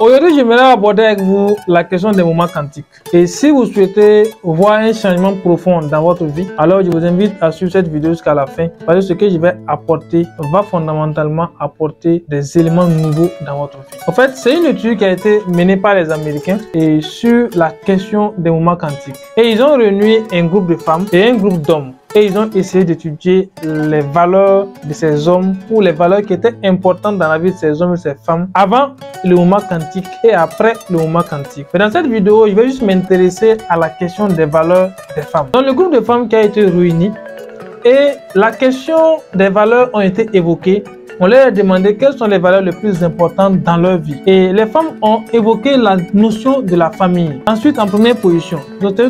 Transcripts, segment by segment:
Aujourd'hui, j'aimerais aborder avec vous la question des moments quantiques. Et si vous souhaitez voir un changement profond dans votre vie, alors je vous invite à suivre cette vidéo jusqu'à la fin, parce que ce que je vais apporter va fondamentalement apporter des éléments nouveaux dans votre vie. En fait, c'est une étude qui a été menée par les Américains et sur la question des moments quantiques. Et ils ont réuni un groupe de femmes et un groupe d'hommes. Et ils ont essayé d'étudier les valeurs de ces hommes ou les valeurs qui étaient importantes dans la vie de ces hommes et ces femmes avant le moment quantique et après le moment quantique. Mais dans cette vidéo, je vais juste m'intéresser à la question des valeurs des femmes. Dans le groupe de femmes qui a été réuni, et la question des valeurs ont été évoquées. On leur a demandé quelles sont les valeurs les plus importantes dans leur vie. Et les femmes ont évoqué la notion de la famille. Ensuite, en première position,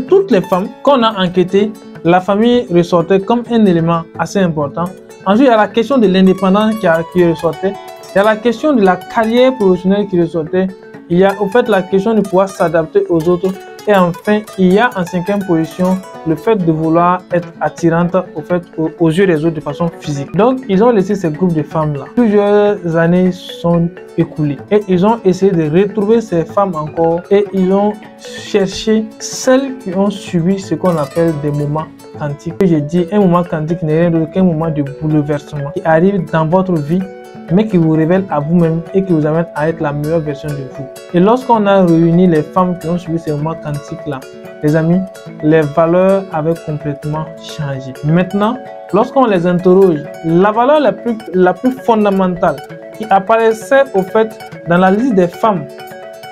toutes les femmes qu'on a enquêtées, la famille ressortait comme un élément assez important. Ensuite, il y a la question de l'indépendance qui ressortait. Il y a la question de la carrière professionnelle qui ressortait. Il y a au fait la question de pouvoir s'adapter aux autres. Et enfin, il y a en cinquième position le fait de vouloir être attirante aux yeux des autres de façon physique. Donc, ils ont laissé ces groupes de femmes-là. Plusieurs années sont écoulées. Et ils ont essayé de retrouver ces femmes encore. Et ils ont cherché celles qui ont subi ce qu'on appelle des moments quantiques. J'ai dit, un moment quantique n'est rien d'autre qu'un moment de bouleversement qui arrive dans votre vie, mais qui vous révèle à vous-même et qui vous amène à être la meilleure version de vous. Et lorsqu'on a réuni les femmes qui ont suivi ces moments quantiques-là, les amis, les valeurs avaient complètement changé. Maintenant, lorsqu'on les interroge, la valeur la plus fondamentale qui apparaissait au fait dans la liste des femmes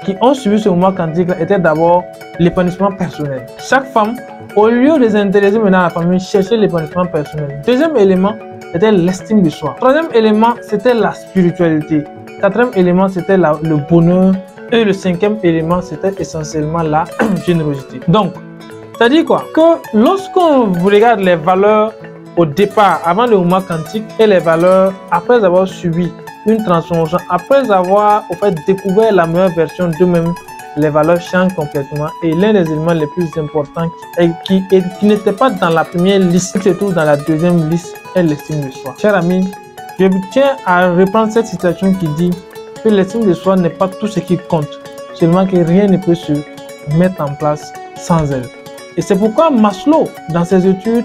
qui ont suivi ce moment quantique-là était d'abord l'épanouissement personnel. Chaque femme, au lieu de s'intéresser maintenant à la famille, cherchait l'épanouissement personnel. Deuxième élément, c'était l'estime de soi. Troisième élément, c'était la spiritualité. Quatrième élément, c'était le bonheur. Et le cinquième élément, c'était essentiellement la générosité. Donc, ça dit quoi? Que lorsqu'on regarde les valeurs au départ, avant le moment quantique, et les valeurs après avoir subi une transformation, après avoir au fait découvert la meilleure version d'eux-mêmes, les valeurs changent complètement. Et l'un des éléments les plus importants qui n'était pas dans la première liste, se trouve dans la deuxième liste, est l'estime de soi. Chers amis, je tiens à reprendre cette citation qui dit que l'estime de soi n'est pas tout ce qui compte, seulement que rien ne peut se mettre en place sans elle. Et c'est pourquoi Maslow, dans ses études,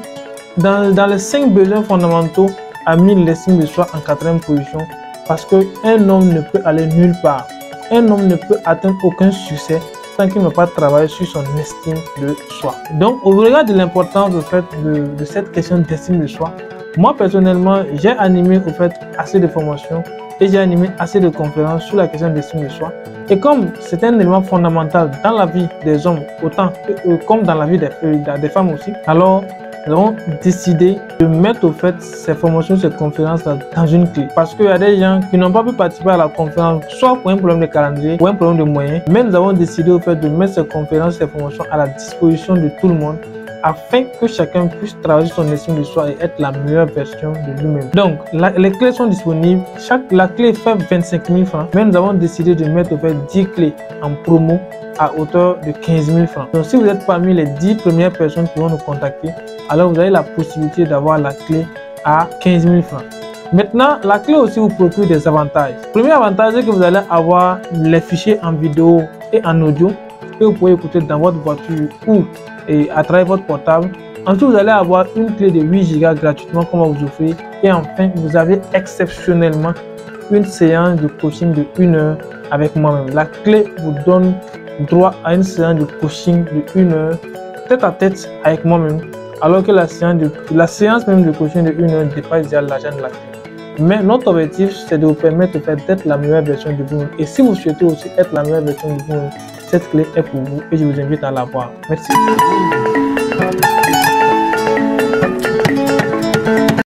dans les 5 besoins fondamentaux, a mis l'estime de soi en 4e position, parce qu'un homme ne peut aller nulle part. Un homme ne peut atteindre aucun succès tant qu'il n'a pas travaillé sur son estime de soi. Donc, au regard de l'importance de cette question d'estime de soi, moi personnellement, j'ai animé assez de formations et j'ai animé assez de conférences sur la question d'estime de soi. Et comme c'est un élément fondamental dans la vie des hommes, autant comme dans la vie des femmes aussi, alors nous avons décidé de mettre ces formations, ces conférences dans une clé. Parce qu'il y a des gens qui n'ont pas pu participer à la conférence, soit pour un problème de calendrier ou un problème de moyens. Mais nous avons décidé de mettre ces conférences, ces formations à la disposition de tout le monde, afin que chacun puisse travailler son estime de soi et être la meilleure version de lui-même. Donc, les clés sont disponibles. La clé fait 25 000 francs, mais nous avons décidé de mettre 10 clés en promo à hauteur de 15 000 francs. Donc, si vous êtes parmi les 10 premières personnes qui vont nous contacter, alors vous avez la possibilité d'avoir la clé à 15 000 francs. Maintenant, la clé aussi vous procure des avantages. Le premier avantage, c'est que vous allez avoir les fichiers en vidéo et en audio que vous pouvez écouter dans votre voiture ou à travers votre portable. Ensuite, vous allez avoir une clé de 8 Go gratuitement qu'on va vous offrir. Et enfin, vous avez exceptionnellement une séance de coaching de 1 heure avec moi-même. La clé vous donne droit à une séance de coaching de 1 heure tête à tête avec moi-même. Alors que la séance même de coaching de 1 heure dépasse déjà l'argent de la clé. Mais notre objectif, c'est de vous permettre d'être la meilleure version de vous-même. Et si vous souhaitez aussi être la meilleure version de vous-même, cette clé est pour vous et je vous invite à la voir. Merci.